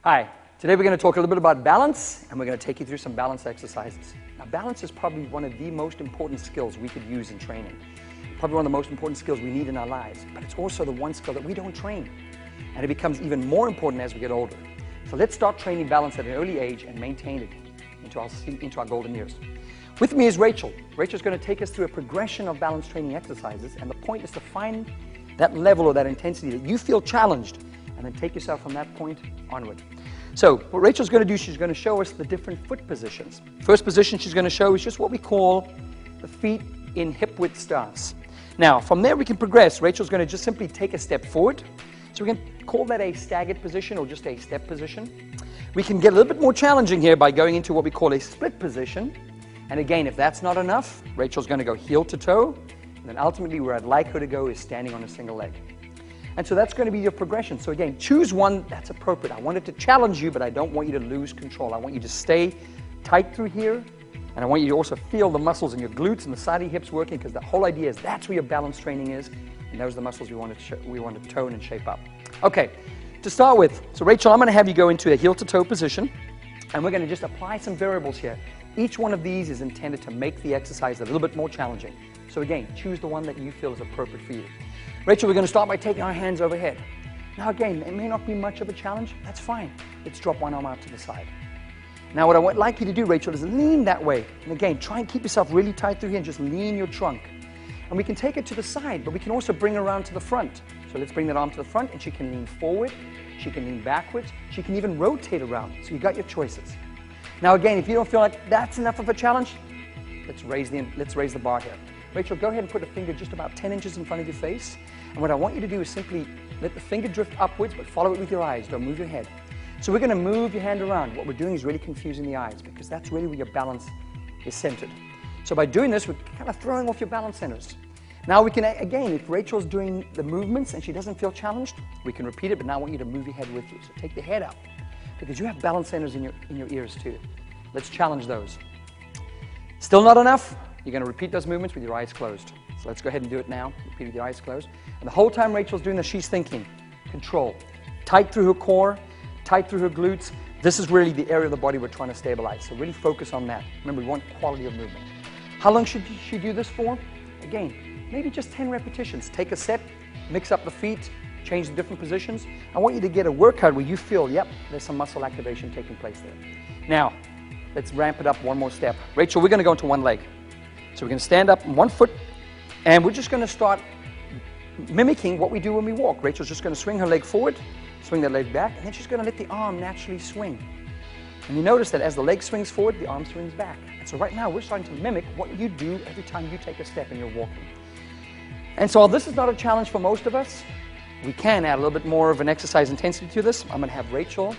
Hi, today we're going to talk a little bit about balance, and we're going to take you through some balance exercises. Now, balance is probably one of the most important skills we could use in training. Probably one of the most important skills we need in our lives, but it's also the one skill that we don't train. And it becomes even more important as we get older. So let's start training balance at an early age and maintain it into our golden years. With me is Rachel. Rachel's going to take us through a progression of balance training exercises, and the point is to find that level or that intensity that you feel challenged, and then take yourself from that point onward. So what Rachel's going to do, she's going to show us the different foot positions. First position she's going to show is just what we call the feet in hip width stance. Now from there we can progress. Rachel's going to just simply take a step forward. So we can call that a staggered position or just a step position. We can get a little bit more challenging here by going into what we call a split position. And again, if that's not enough, Rachel's going to go heel to toe. And then ultimately where I'd like her to go is standing on a single leg. And so that's going to be your progression. So again, choose one that's appropriate. I want it to challenge you, but I don't want you to lose control. I want you to stay tight through here. And I want you to also feel the muscles in your glutes and the side of your hips working, because the whole idea is that's where your balance training is. And those are the muscles we want to tone and shape up. Okay, to start with, so Rachel, I'm going to have you go into a heel to toe position. And we're going to just apply some variables here. Each one of these is intended to make the exercise a little bit more challenging. So again, choose the one that you feel is appropriate for you. Rachel, we're going to start by taking our hands overhead. Now again, it may not be much of a challenge. That's fine. Let's drop one arm out to the side. Now what I would like you to do, Rachel, is lean that way. And again, try and keep yourself really tight through here and just lean your trunk. And we can take it to the side, but we can also bring her around to the front. So let's bring that arm to the front, and she can lean forward. She can lean backwards. She can even rotate around. So you got your choices. Now again, if you don't feel like that's enough of a challenge, let's raise the bar here. Rachel, go ahead and put a finger just about 10 inches in front of your face. And what I want you to do is simply let the finger drift upwards, but follow it with your eyes. Don't move your head. So we're going to move your hand around. What we're doing is really confusing the eyes, because that's really where your balance is centered. So by doing this, we're kind of throwing off your balance centers. Now we can, again, if Rachel's doing the movements and she doesn't feel challenged, we can repeat it, but now I want you to move your head with you. So take the head up, because you have balance centers in your ears too. Let's challenge those. Still not enough? You're going to repeat those movements with your eyes closed. So let's go ahead and do it now. Repeat with your eyes closed. And the whole time Rachel's doing this, she's thinking, control. Tight through her core, tight through her glutes. This is really the area of the body we're trying to stabilize. So really focus on that. Remember, we want quality of movement. How long should she do this for? Again, maybe just 10 repetitions. Take a set, mix up the feet, change the different positions. I want you to get a workout where you feel, yep, there's some muscle activation taking place there. Now, let's ramp it up one more step. Rachel, we're going to go into one leg. So we're going to stand up on one foot, and we're just going to start mimicking what we do when we walk. Rachel's just going to swing her leg forward, swing that leg back, and then she's going to let the arm naturally swing. And you notice that as the leg swings forward, the arm swings back. And so right now, we're starting to mimic what you do every time you take a step and you're walking. And so this is not a challenge for most of us. We can add a little bit more of an exercise intensity to this. I'm going to have Rachel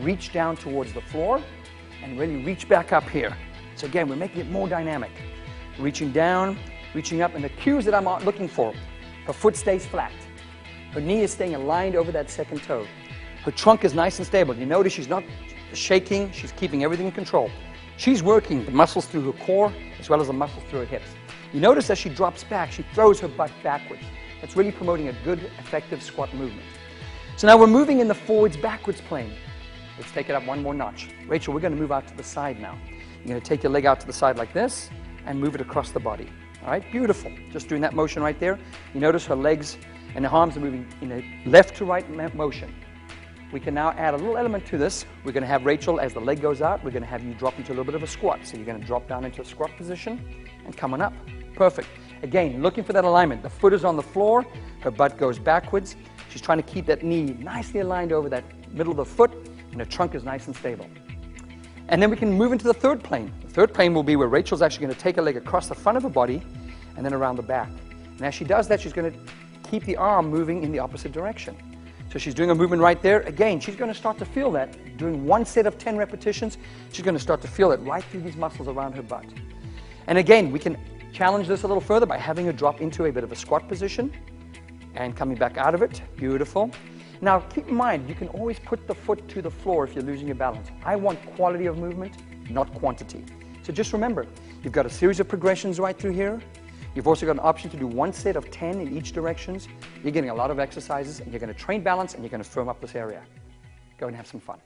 reach down towards the floor and really reach back up here. So again, we're making it more dynamic. Reaching down, reaching up, and the cues that I'm looking for. Her foot stays flat. Her knee is staying aligned over that second toe. Her trunk is nice and stable. You notice she's not shaking, she's keeping everything in control. She's working the muscles through her core as well as the muscles through her hips. You notice as she drops back, she throws her butt backwards. That's really promoting a good, effective squat movement. So now we're moving in the forwards-backwards plane. Let's take it up one more notch. Rachel, we're going to move out to the side now. You're going to take your leg out to the side like this and move it across the body. All right, beautiful. Just doing that motion right there. You notice her legs and her arms are moving in a left to right motion. We can now add a little element to this. We're going to have Rachel, as the leg goes out, we're going to have you drop into a little bit of a squat. So you're going to drop down into a squat position and come on up. Perfect. Again, looking for that alignment. The foot is on the floor, her butt goes backwards. She's trying to keep that knee nicely aligned over that middle of the foot, and her trunk is nice and stable. And then we can move into the third plane. The third plane will be where Rachel's actually going to take a leg across the front of her body and then around the back. And as she does that, she's going to keep the arm moving in the opposite direction. So she's doing a movement right there. Again, she's going to start to feel that. Doing one set of 10 repetitions, she's going to start to feel it right through these muscles around her butt. And again, we can challenge this a little further by having her drop into a bit of a squat position and coming back out of it. Beautiful. Now, keep in mind, you can always put the foot to the floor if you're losing your balance. I want quality of movement, not quantity. So just remember, you've got a series of progressions right through here. You've also got an option to do one set of 10 in each directions. You're getting a lot of exercises, and you're going to train balance, and you're going to firm up this area. Go and have some fun.